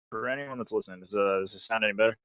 for anyone that's listening, does this sound any better?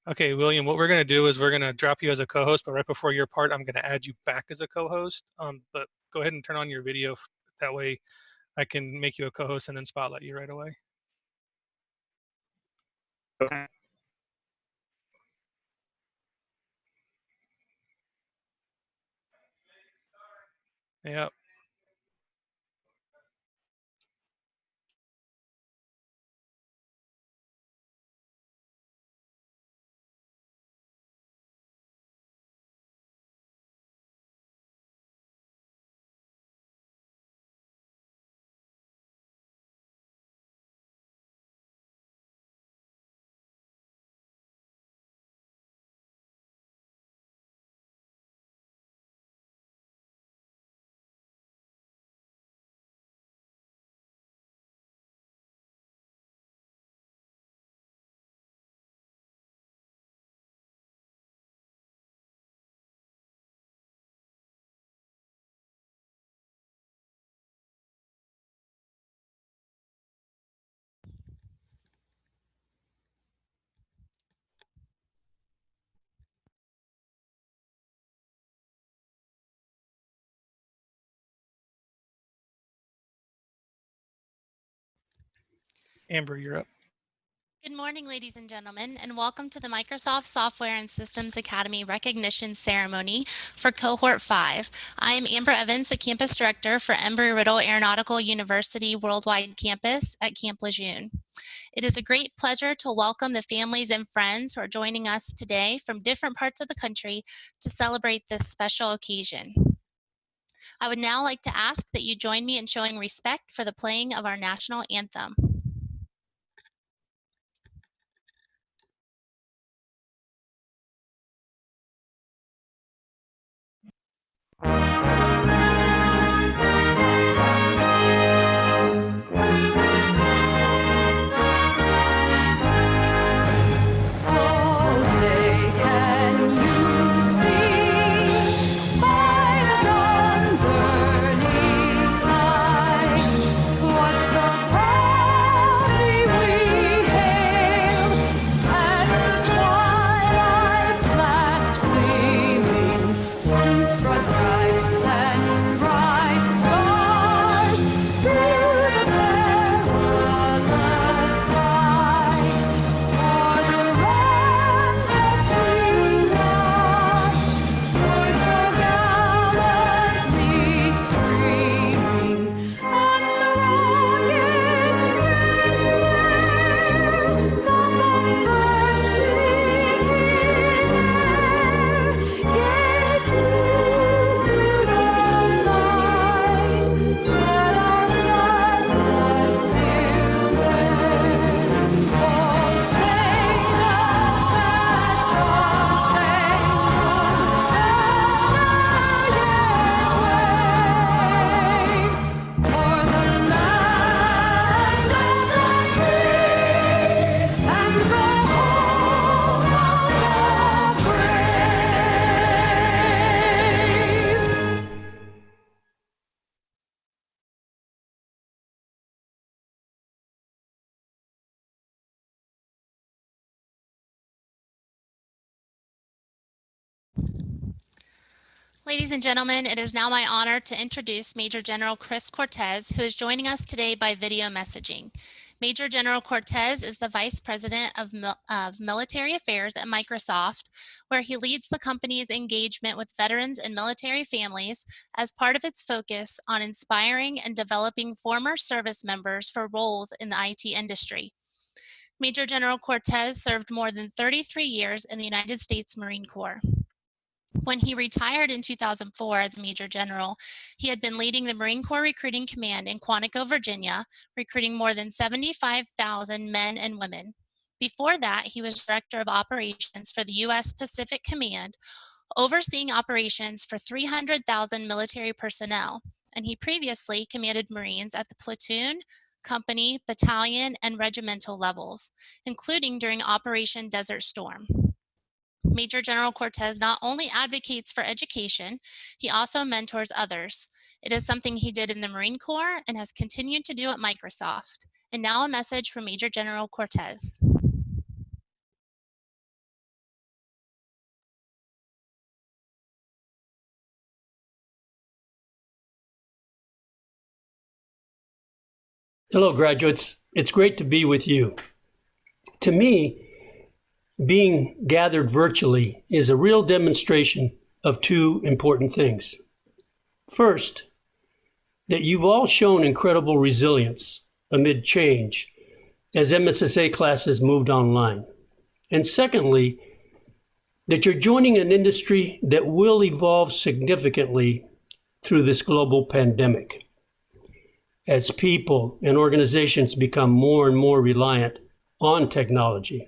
Okay, William, what we're going to do is we're going to drop you as a co-host, but right before your part, I'm going to add you back as a co-host. But go ahead and turn on your video. That way I can make you a co-host and then spotlight you right away. Okay. Yep. Amber, you're up. Good morning, ladies and gentlemen, and welcome to the Microsoft Software and Systems Academy Recognition Ceremony for Cohort 5. I am Amber Evans, the Campus Director for Embry-Riddle Aeronautical University Worldwide Campus at Camp LeJeune. It is a great pleasure to welcome the families and friends who are joining us today from different parts of the country to celebrate this special occasion. I would now like to ask that you join me in showing respect for the playing of our national anthem. What surprise! Ladies and gentlemen, it is now my honor to introduce Major General Chris Cortez, who is joining us today by video messaging. Major General Cortez is the Vice President of Military Affairs at Microsoft, where he leads the company's engagement with veterans and military families as part of its focus on inspiring and developing former service members for roles in the IT industry. Major General Cortez served more than 33 years in the United States Marine Corps. When he retired in 2004 as Major General, he had been leading the Marine Corps Recruiting Command in Quantico, Virginia, recruiting more than 75,000 men and women. Before that, he was Director of Operations for the U.S. Pacific Command, overseeing operations for 300,000 military personnel, and he previously commanded Marines at the platoon, company, battalion, and regimental levels, including during Operation Desert Storm. Major General Cortez not only advocates for education, he also mentors others. It is something he did in the Marine Corps and has continued to do at Microsoft. And now a message from Major General Cortez. Hello, graduates. It's great to be with you. To me, being gathered virtually is a real demonstration of two important things. First, that you've all shown incredible resilience amid change as MSSA classes moved online. And secondly, that you're joining an industry that will evolve significantly through this global pandemic. As people and organizations become more and more reliant on technology.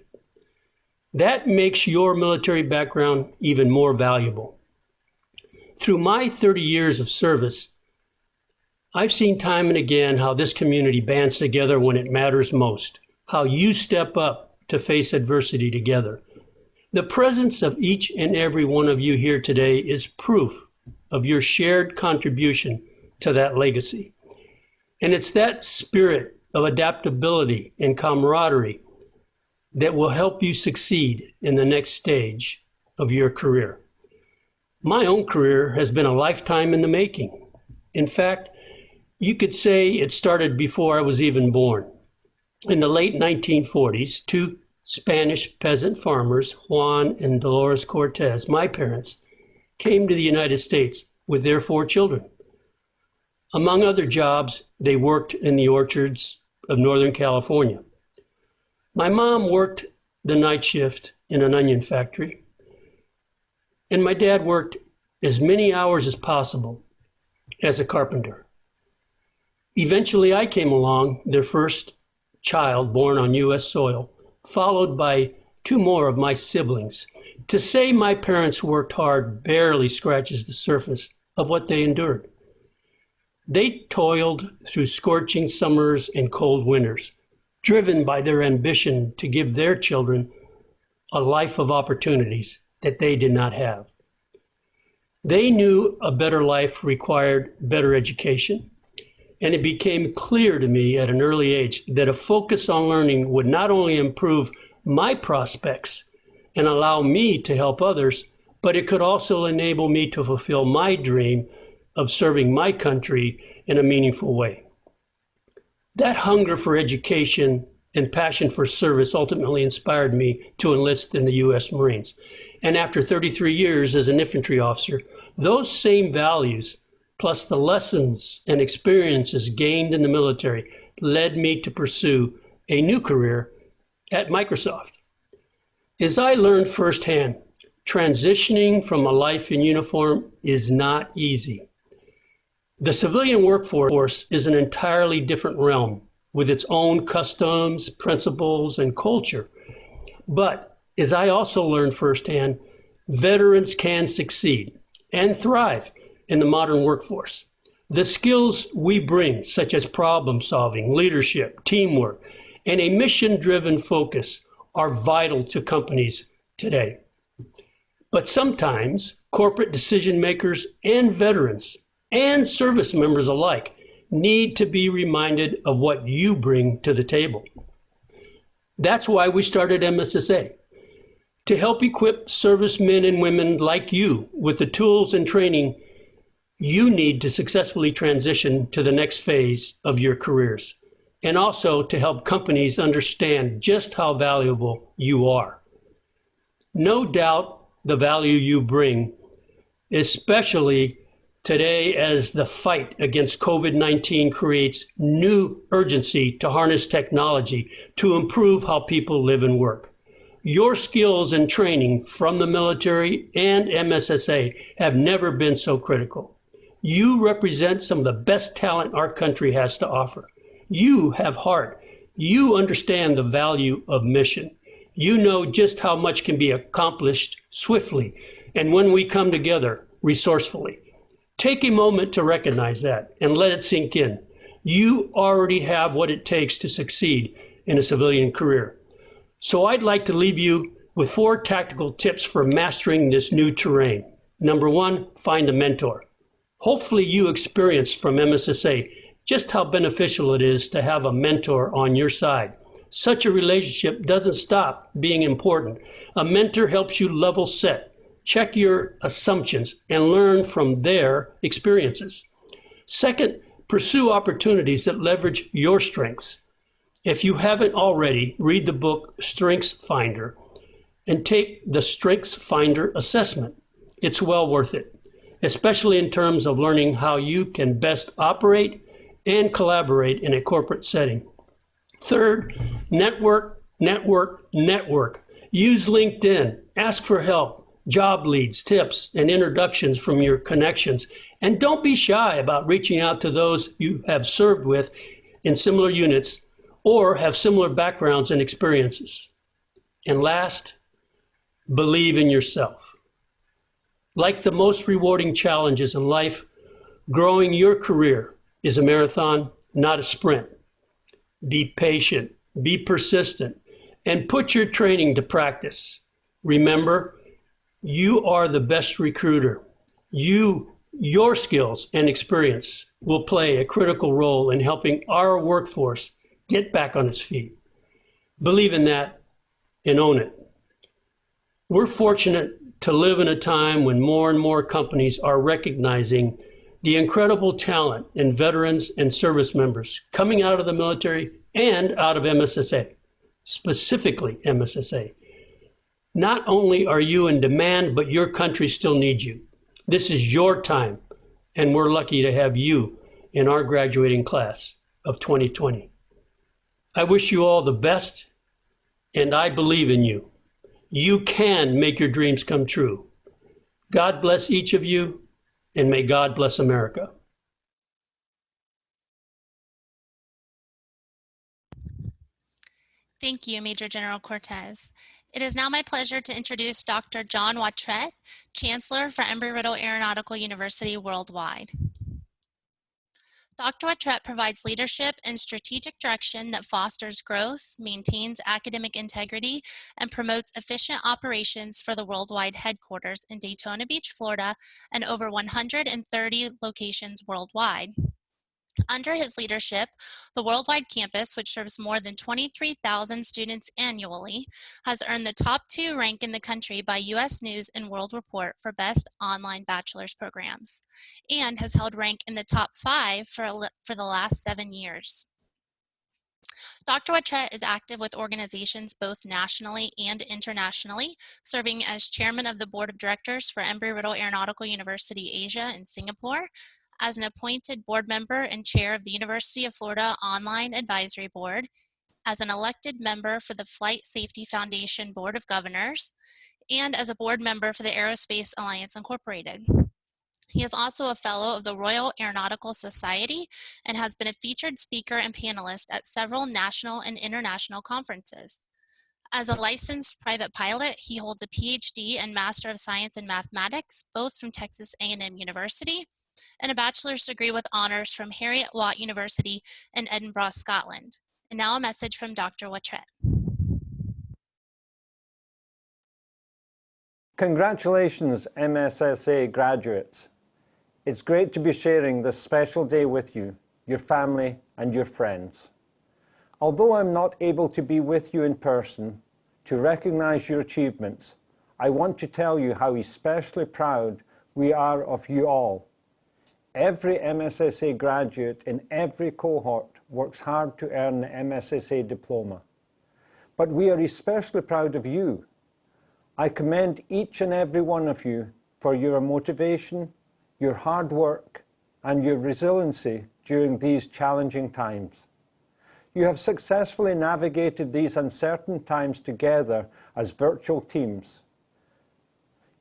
That makes your military background even more valuable. Through my 30 years of service, I've seen time and again how this community bands together when it matters most, how you step up to face adversity together. The presence of each and every one of you here today is proof of your shared contribution to that legacy. And it's that spirit of adaptability and camaraderie that will help you succeed in the next stage of your career. My own career has been a lifetime in the making. In fact, you could say it started before I was even born. In the late 1940s, two Spanish peasant farmers, Juan and Dolores Cortez, my parents, came to the United States with their 4 children. Among other jobs, they worked in the orchards of Northern California. My mom worked the night shift in an onion factory, and my dad worked as many hours as possible as a carpenter. Eventually, I came along, their first child born on U.S. soil, followed by 2 more of my siblings. To say my parents worked hard barely scratches the surface of what they endured. They toiled through scorching summers and cold winters, driven by their ambition to give their children a life of opportunities that they did not have. They knew a better life required better education, and it became clear to me at an early age that a focus on learning would not only improve my prospects and allow me to help others, but it could also enable me to fulfill my dream of serving my country in a meaningful way. That hunger for education and passion for service ultimately inspired me to enlist in the U.S. Marines. And after 33 years as an infantry officer, those same values, plus the lessons and experiences gained in the military, led me to pursue a new career at Microsoft. As I learned firsthand, transitioning from a life in uniform is not easy. The civilian workforce is an entirely different realm with its own customs, principles, and culture. But as I also learned firsthand, veterans can succeed and thrive in the modern workforce. The skills we bring, such as problem solving, leadership, teamwork, and a mission-driven focus, are vital to companies today. But sometimes corporate decision makers and veterans and service members alike need to be reminded of what you bring to the table. That's why we started MSSA, to help equip servicemen and women like you with the tools and training you need to successfully transition to the next phase of your careers, and also to help companies understand just how valuable you are. No doubt the value you bring, especially today as the fight against COVID-19 creates new urgency to harness technology to improve how people live and work. Your skills and training from the military and MSSA have never been so critical. You represent some of the best talent our country has to offer. You have heart. You understand the value of mission. You know just how much can be accomplished swiftly, and when we come together, resourcefully. Take a moment to recognize that and let it sink in. You already have what it takes to succeed in a civilian career. So I'd like to leave you with 4 tactical tips for mastering this new terrain. Number 1, find a mentor. Hopefully you experienced from MSSA just how beneficial it is to have a mentor on your side. Such a relationship doesn't stop being important. A mentor helps you level set, check your assumptions, and learn from their experiences. Second, pursue opportunities that leverage your strengths. If you haven't already, read the book Strengths Finder and take the Strengths Finder assessment. It's well worth it, especially in terms of learning how you can best operate and collaborate in a corporate setting. Third, network, network, network. Use LinkedIn, ask for help, job leads, tips, and introductions from your connections. And don't be shy about reaching out to those you have served with in similar units or have similar backgrounds and experiences. And last, believe in yourself. Like the most rewarding challenges in life, growing your career is a marathon, not a sprint. Be patient, be persistent, and put your training to practice. Remember, you are the best recruiter. Your skills and experience will play a critical role in helping our workforce get back on its feet. Believe in that and own it. We're fortunate to live in a time when more and more companies are recognizing the incredible talent in veterans and service members coming out of the military and out of MSSA, specifically MSSA. Not only are you in demand, but your country still needs you. This is your time, and we're lucky to have you in our graduating class of 2020. I wish you all the best, and I believe in you. You can make your dreams come true. God bless each of you, and may God bless America. Thank you, Major General Cortez. It is now my pleasure to introduce Dr. John Wattrette, Chancellor for Embry-Riddle Aeronautical University Worldwide. Dr. Wattrette provides leadership and strategic direction that fosters growth, maintains academic integrity, and promotes efficient operations for the worldwide headquarters in Daytona Beach, Florida, and over 130 locations worldwide. Under his leadership, the worldwide campus, which serves more than 23,000 students annually, has earned the top 2 rank in the country by U.S. News and World Report for best online bachelor's programs, and has held rank in the top 5 for the last 7 years. Dr. Wattrette is active with organizations both nationally and internationally, serving as chairman of the board of directors for Embry-Riddle Aeronautical University Asia in Singapore, as an appointed board member and chair of the University of Florida Online Advisory Board, as an elected member for the Flight Safety Foundation Board of Governors, and as a board member for the Aerospace Alliance Incorporated. He is also a fellow of the Royal Aeronautical Society and has been a featured speaker and panelist at several national and international conferences. As a licensed private pilot, he holds a PhD and Master of Science in Mathematics, both from Texas A&M University, and a bachelor's degree with honors from Heriot-Watt University in Edinburgh, Scotland. And now a message from Dr. Wattrette. Congratulations, MSSA graduates. It's great to be sharing this special day with you, your family, and your friends. Although I'm not able to be with you in person, to recognize your achievements, I want to tell you how especially proud we are of you all. Every MSSA graduate in every cohort works hard to earn the MSSA diploma. But we are especially proud of you. I commend each and every one of you for your motivation, your hard work, and your resiliency during these challenging times. You have successfully navigated these uncertain times together as virtual teams.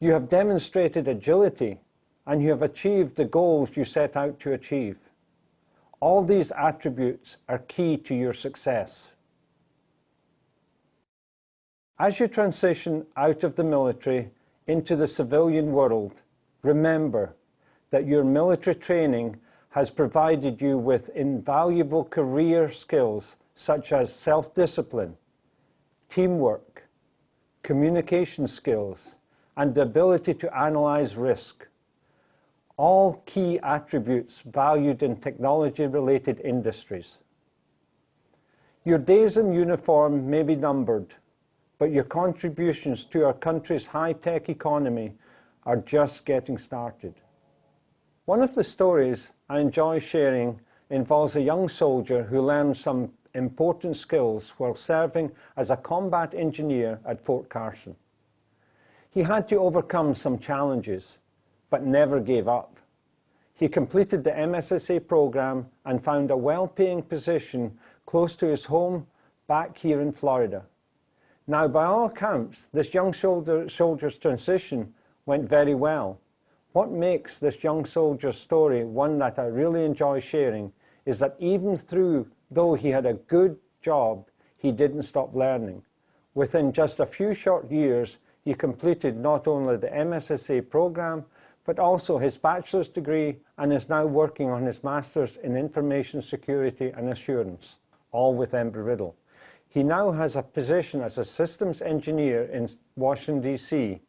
You have demonstrated agility, and you have achieved the goals you set out to achieve. All these attributes are key to your success. As you transition out of the military into the civilian world, remember that your military training has provided you with invaluable career skills such as self-discipline, teamwork, communication skills, and the ability to analyze risk. All key attributes valued in technology-related industries. Your days in uniform may be numbered, but your contributions to our country's high-tech economy are just getting started. One of the stories I enjoy sharing involves a young soldier who learned some important skills while serving as a combat engineer at Fort Carson. He had to overcome some challenges, but never gave up. He completed the MSSA program and found a well-paying position close to his home back here in Florida. Now, by all accounts, this young soldier's transition went very well. What makes this young soldier's story one that I really enjoy sharing is that even though he had a good job, he didn't stop learning. Within just a few short years, he completed not only the MSSA program, but also his bachelor's degree and is now working on his master's in information security and assurance, all with Embry-Riddle. He now has a position as a systems engineer in Washington, D.C.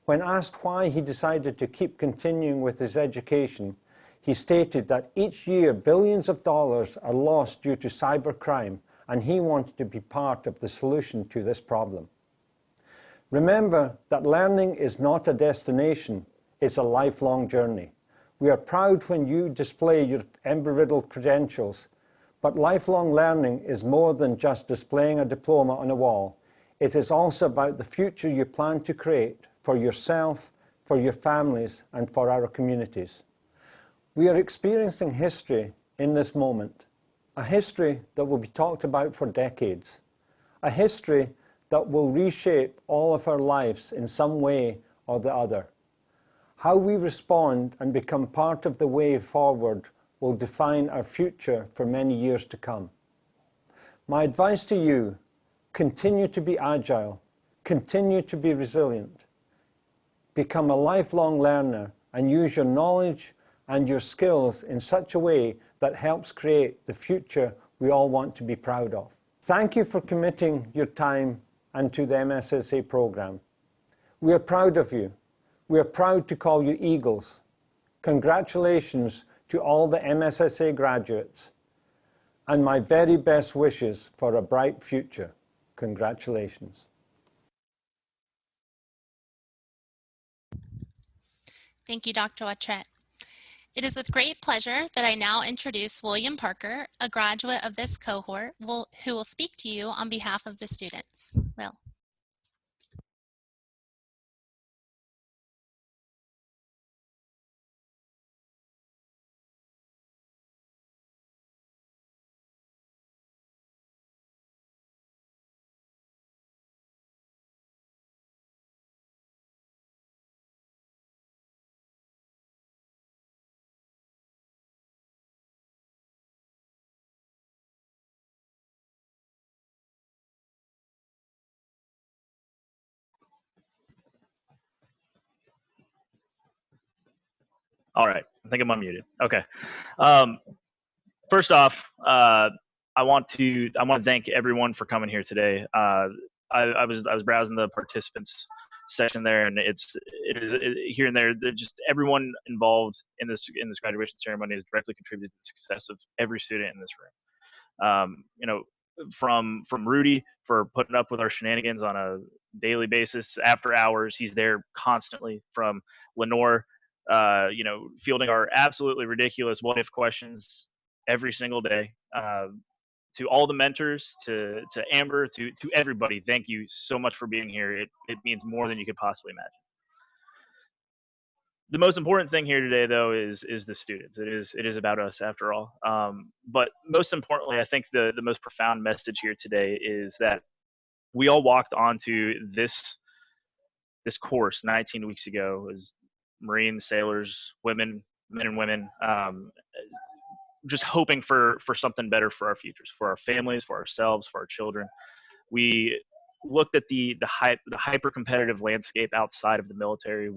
When asked why he decided to keep continuing with his education, he stated that each year billions of dollars are lost due to cybercrime, and he wanted to be part of the solution to this problem. Remember that learning is not a destination, it's a lifelong journey. We are proud when you display your Embry-Riddle credentials, but lifelong learning is more than just displaying a diploma on a wall. It is also about the future you plan to create for yourself, for your families, and for our communities. We are experiencing history in this moment, a history that will be talked about for decades, a history that will reshape all of our lives in some way or the other. How we respond and become part of the way forward will define our future for many years to come. My advice to you, continue to be agile, continue to be resilient, become a lifelong learner, and use your knowledge and your skills in such a way that helps create the future we all want to be proud of. Thank you for committing your time and to the MSSA program. We are proud of you. We are proud to call you Eagles. Congratulations to all the MSSA graduates, and my very best wishes for a bright future. Congratulations. Thank you, Dr. Wattrette. It is with great pleasure that I now introduce William Parker, a graduate of this cohort, who will speak to you on behalf of the students. Will. All right, I think I'm unmuted. Okay. First off, I want to thank everyone for coming here today. I was browsing the participants section there, and it is here and there. Just everyone involved in this graduation ceremony has directly contributed to the success of every student in this room. from Rudy for putting up with our shenanigans on a daily basis after hours. He's there constantly. From Lenore, fielding our absolutely ridiculous what if questions every single day. To all the mentors, to Amber, to everybody, thank you so much for being here. It means more than you could possibly imagine. The most important thing here today, though, is the students. It is about us, after all. But most importantly, I think the most profound message here today is that we all walked onto this course 19 weeks ago as Marines, sailors, women, men and women, just hoping for something better for our futures, for our families, for ourselves, for our children. We looked at the hyper competitive landscape outside of the military.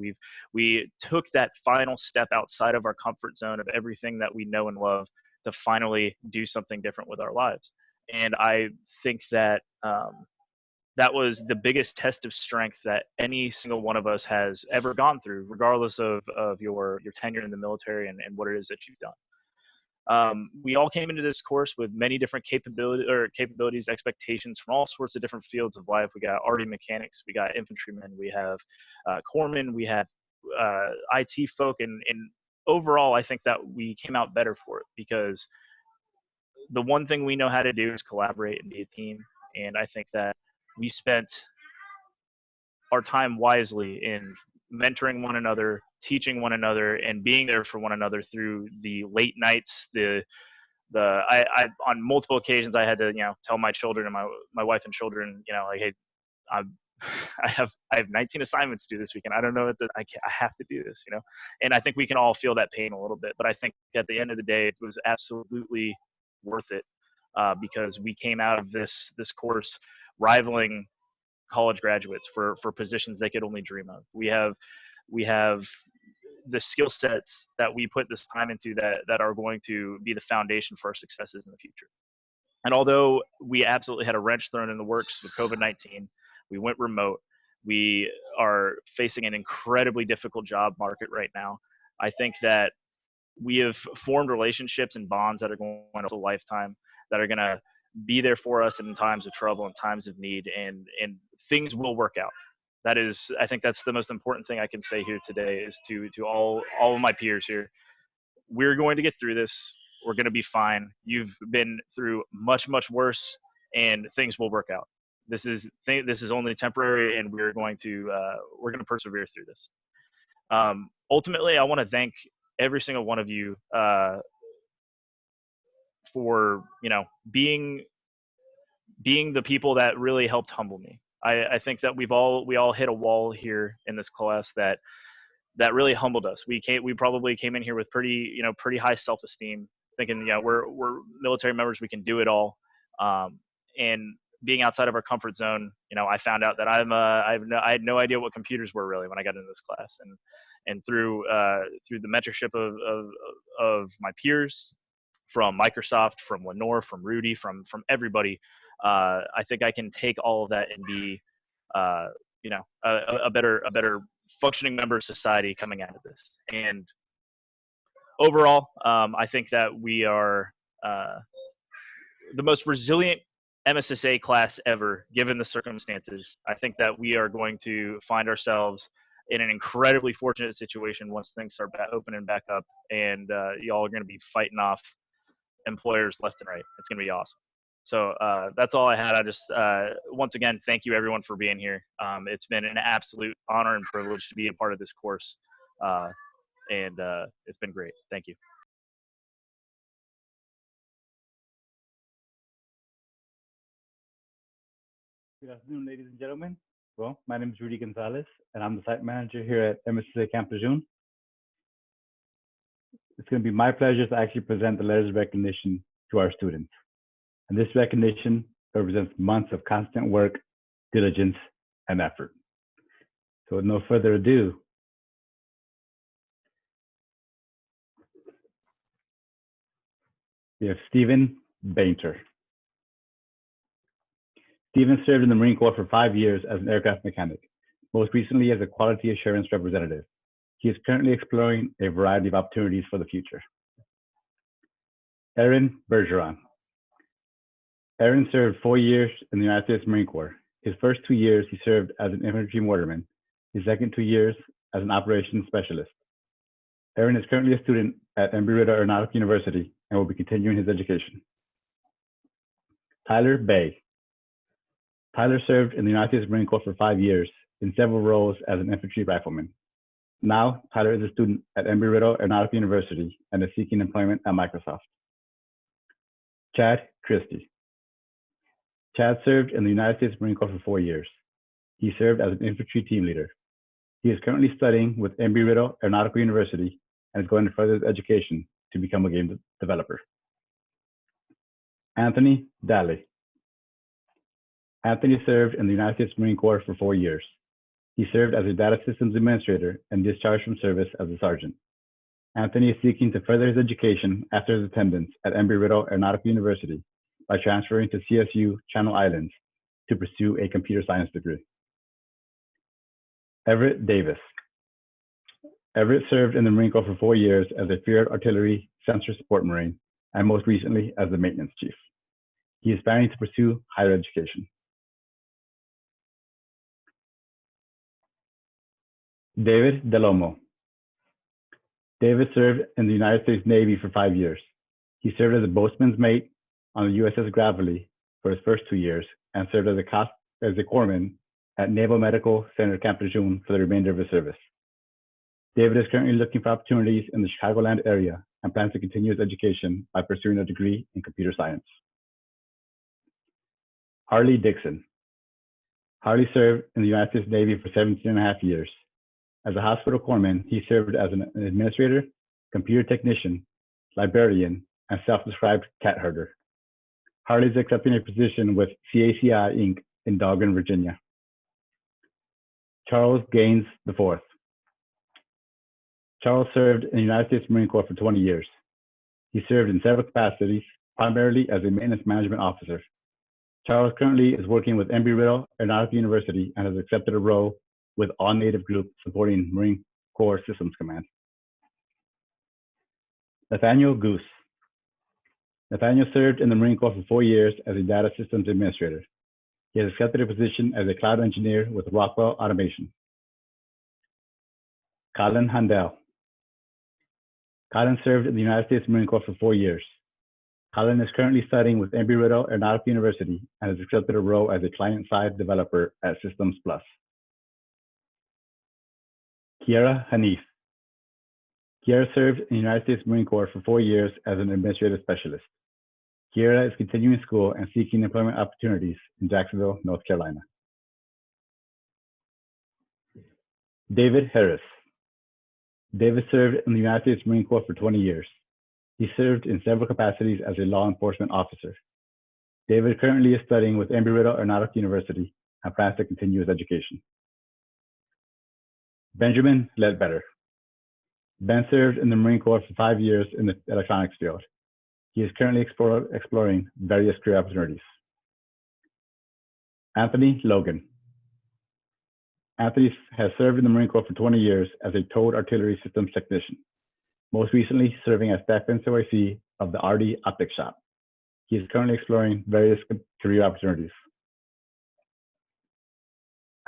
We took that final step outside of our comfort zone of everything that we know and love to finally do something different with our lives. And I think that that was the biggest test of strength that any single one of us has ever gone through, regardless of your tenure in the military and what it is that you've done. We all came into this course with many different capabilities, expectations from all sorts of different fields of life. We got RD mechanics, we got infantrymen, we have corpsmen, we have IT folk, and overall, I think that we came out better for it, because the one thing we know how to do is collaborate and be a team. And I think that we spent our time wisely in mentoring one another, teaching one another, and being there for one another through the late nights. I on multiple occasions I had to tell my children and my wife and children, like, hey, I have 19 assignments due this weekend. I don't know I have to do this, And I think we can all feel that pain a little bit, but I think at the end of the day, it was absolutely worth it, because we came out of this course rivaling college graduates for positions they could only dream of. We have the skill sets that we put this time into that are going to be the foundation for our successes in the future. And although we absolutely had a wrench thrown in the works with COVID-19, we went remote. We are facing an incredibly difficult job market right now. I think that we have formed relationships and bonds that are going to a lifetime, that are going to be there for us in times of trouble and times of need, and things will work out. I think that's the most important thing I can say here today, is to all of my peers here. We're going to get through this. We're going to be fine. You've been through much, much worse, and things will work out. This is only temporary, and we're going to persevere through this. Ultimately, I want to thank every single one of you for being the people that really helped humble me. I think that we all hit a wall here in this class that really humbled us. We probably came in here with pretty high self-esteem, thinking we're military members, we can do it all. And being outside of our comfort zone, I found out that I had no idea what computers were really when I got into this class, and through the mentorship of my peers from Microsoft, from Lenore, from Rudy, from everybody, I think I can take all of that and be a better functioning member of society coming out of this. And overall, I think that we are the most resilient MSSA class ever, given the circumstances. I think that we are going to find ourselves in an incredibly fortunate situation once things start opening back up, and y'all are going to be fighting off employers left and right. It's going to be awesome. So that's all I had. I just, once again, thank you everyone for being here. It's been an absolute honor and privilege to be a part of this course. And it's been great. Thank you. Good afternoon, ladies and gentlemen. Well, my name is Rudy Gonzalez, and I'm the site manager here at MSSA Camp LeJeune. It's going to be my pleasure to actually present the letters of recognition to our students. And this recognition represents months of constant work, diligence, and effort. So with no further ado, we have Stephen Paynter. Stephen served in the Marine Corps for 5 years as an aircraft mechanic, most recently as a quality assurance representative. He is currently exploring a variety of opportunities for the future. Erin Bergeron. Aaron served 4 years in the United States Marine Corps. His first 2 years, he served as an infantry mortarman. His second 2 years as an operations specialist. Aaron is currently a student at Embry-Riddle Aeronautical University and will be continuing his education. Tyler Bay. Tyler served in the United States Marine Corps for 5 years in several roles as an infantry rifleman. Now, Tyler is a student at Embry-Riddle Aeronautical University and is seeking employment at Microsoft. Chad Christie. Chad served in the United States Marine Corps for 4 years. He served as an infantry team leader. He is currently studying with Embry-Riddle Aeronautical University and is going to further his education to become a game developer. Anthony Daly. Anthony served in the United States Marine Corps for 4 years. He served as a data systems administrator and discharged from service as a sergeant. Anthony is seeking to further his education after his attendance at Embry-Riddle Aeronautical University by transferring to CSU Channel Islands to pursue a computer science degree. Everett Davis. Everett served in the Marine Corps for 4 years as a Field Artillery Sensor Support Marine and most recently as the maintenance chief. He is planning to pursue higher education. David Delomo. David served in the United States Navy for 5 years. He served as a boatswain's mate on the USS Gravely for his first 2 years and served as a corpsman at Naval Medical Center Camp Lejeune for the remainder of his service. David is currently looking for opportunities in the Chicagoland area and plans to continue his education by pursuing a degree in computer science. Harley Dixon. Harley served in the United States Navy for 17.5 years. As a hospital corpsman, he served as an administrator, computer technician, librarian, and self-described cat herder. Harley is accepting a position with CACI Inc. in Dahlgren, Virginia. Charles Gaines IV. Charles served in the United States Marine Corps for 20 years. He served in several capacities, primarily as a maintenance management officer. Charles currently is working with Embry-Riddle Aeronautical University and has accepted a role with All Native Group supporting Marine Corps Systems Command. Nathaniel Goose. Nathaniel served in the Marine Corps for 4 years as a data systems administrator. He has accepted a position as a cloud engineer with Rockwell Automation. Colin Handel. Colin served in the United States Marine Corps for 4 years. Colin is currently studying with Embry-Riddle Aeronautical University and has accepted a role as a client-side developer at Systems Plus. Kiara Hanif. Kiara served in the United States Marine Corps for 4 years as an administrative specialist. Kiara is continuing school and seeking employment opportunities in Jacksonville, North Carolina. David Harris. David served in the United States Marine Corps for 20 years. He served in several capacities as a law enforcement officer. David currently is studying with Embry-Riddle Aeronautical University and plans to continue his education. Benjamin Ledbetter. Ben served in the Marine Corps for 5 years in the electronics field. He is currently exploring various career opportunities. Anthony Logan. Anthony has served in the Marine Corps for 20 years as a towed artillery systems technician, most recently serving as staff NCOIC of the RD Optics Shop. He is currently exploring various career opportunities.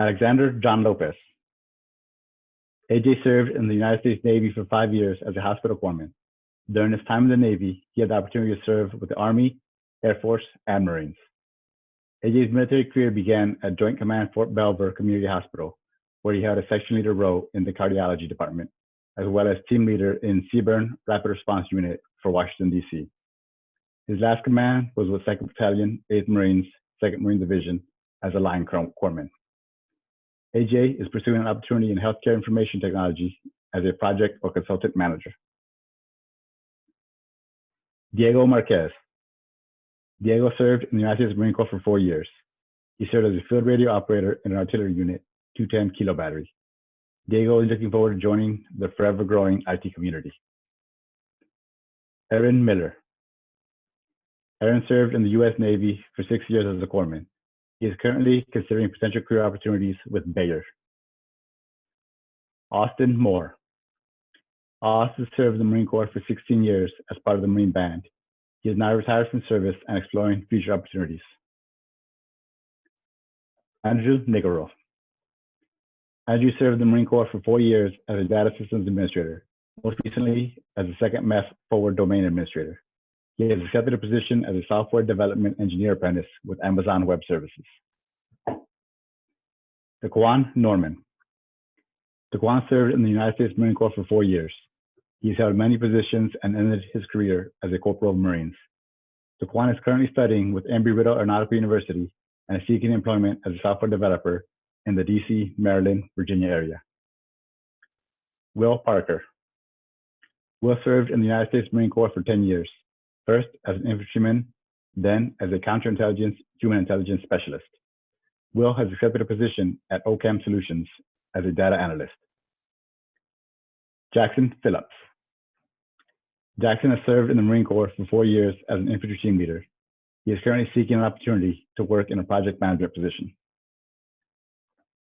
Alexander John Lopez. AJ served in the United States Navy for 5 years as a hospital corpsman. During his time in the Navy, he had the opportunity to serve with the Army, Air Force, and Marines. AJ's military career began at Joint Command Fort Belvoir Community Hospital, where he held a section leader role in the cardiology department, as well as team leader in Seaburn Rapid Response Unit for Washington, D.C. His last command was with 2nd Battalion, 8th Marines, 2nd Marine Division, as a line corpsman. AJ is pursuing an opportunity in healthcare information technology as a project or consultant manager. Diego Marquez. Diego served in the United States Marine Corps for 4 years. He served as a field radio operator in an artillery unit, 210 Kilo Battery. Diego is looking forward to joining the forever growing IT community. Aaron Miller. Aaron served in the U.S. Navy for 6 years as a corpsman. He is currently considering potential career opportunities with Bayer. Austin Moore. Austin served in the Marine Corps for 16 years as part of the Marine Band. He is now retired from service and exploring future opportunities. Andrew Niggerow. Andrew served in the Marine Corps for 4 years as a data systems administrator, most recently as a second MEF forward domain administrator. He has accepted a position as a software development engineer apprentice with Amazon Web Services. Daquan Norman. Daquan served in the United States Marine Corps for 4 years. He has held many positions and ended his career as a corporal of Marines. Daquan is currently studying with Embry-Riddle Aeronautical University and is seeking employment as a software developer in the DC, Maryland, Virginia area. Will Parker. Will served in the United States Marine Corps for 10 years, first as an infantryman, then as a counterintelligence human intelligence specialist. Will has accepted a position at OCAM Solutions as a data analyst. Jackson Phillips. Jackson has served in the Marine Corps for 4 years as an infantry team leader. He is currently seeking an opportunity to work in a project management position.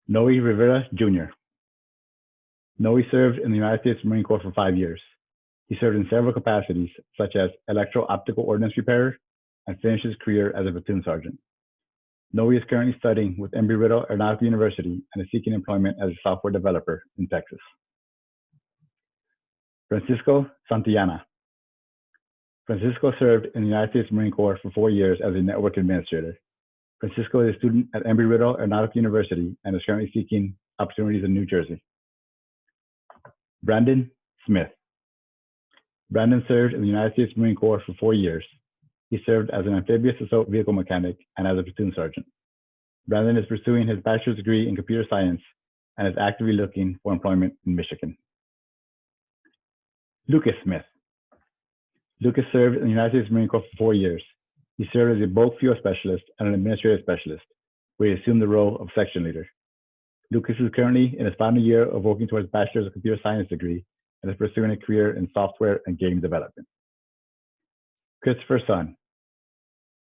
Noe Rivera Jr. Noe served in the United States Marine Corps for 5 years. He served in several capacities, such as electro-optical ordnance repairer, and finished his career as a platoon sergeant. Noe is currently studying with Embry-Riddle Aeronautical University and is seeking employment as a software developer in Texas. Francisco Santillana. Francisco served in the United States Marine Corps for 4 years as a network administrator. Francisco is a student at Embry-Riddle Aeronautical University and is currently seeking opportunities in New Jersey. Brandon Smith. Brandon served in the United States Marine Corps for 4 years. He served as an amphibious assault vehicle mechanic and as a platoon sergeant. Brandon is pursuing his bachelor's degree in computer science and is actively looking for employment in Michigan. Lucas Smith. Lucas served in the United States Marine Corps for 4 years. He served as a bulk fuel specialist and an administrative specialist, where he assumed the role of section leader. Lucas is currently in his final year of working towards bachelor's of computer science degree and is pursuing a career in software and game development. Christopher Sun.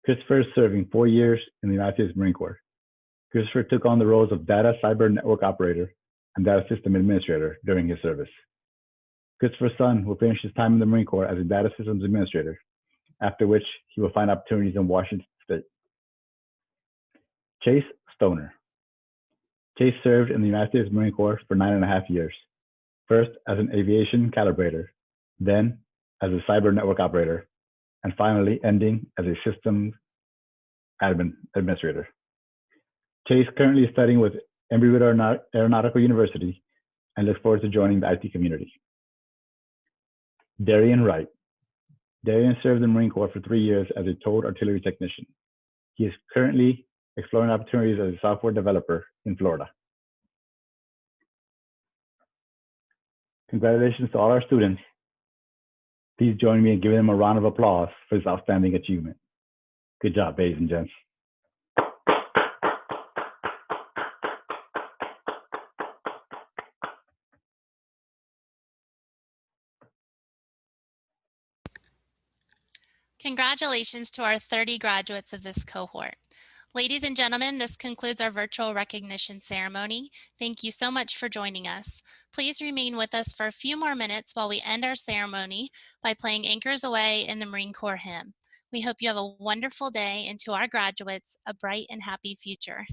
Christopher is serving 4 years in the United States Marine Corps. Christopher took on the roles of data cyber network operator and data system administrator during his service. Christopher Sun will finish his time in the Marine Corps as a data systems administrator, after which he will find opportunities in Washington State. Chase Stoner. Chase served in the United States Marine Corps for 9.5 years, first as an aviation calibrator, then as a cyber network operator, and finally ending as a systems administrator. Chase currently is studying with Embry-Riddle Aeronautical University and looks forward to joining the IT community. Darien Right. Darien served in the Marine Corps for 3 years as a towed artillery technician. He is currently exploring opportunities as a software developer in Florida. Congratulations to all our students. Please join me in giving them a round of applause for this outstanding achievement. Good job, ladies and gents. Congratulations to our 30 graduates of this cohort. Ladies and gentlemen, this concludes our virtual recognition ceremony. Thank you so much for joining us. Please remain with us for a few more minutes while we end our ceremony by playing Anchors Away in the Marine Corps hymn. We hope you have a wonderful day, and to our graduates, a bright and happy future.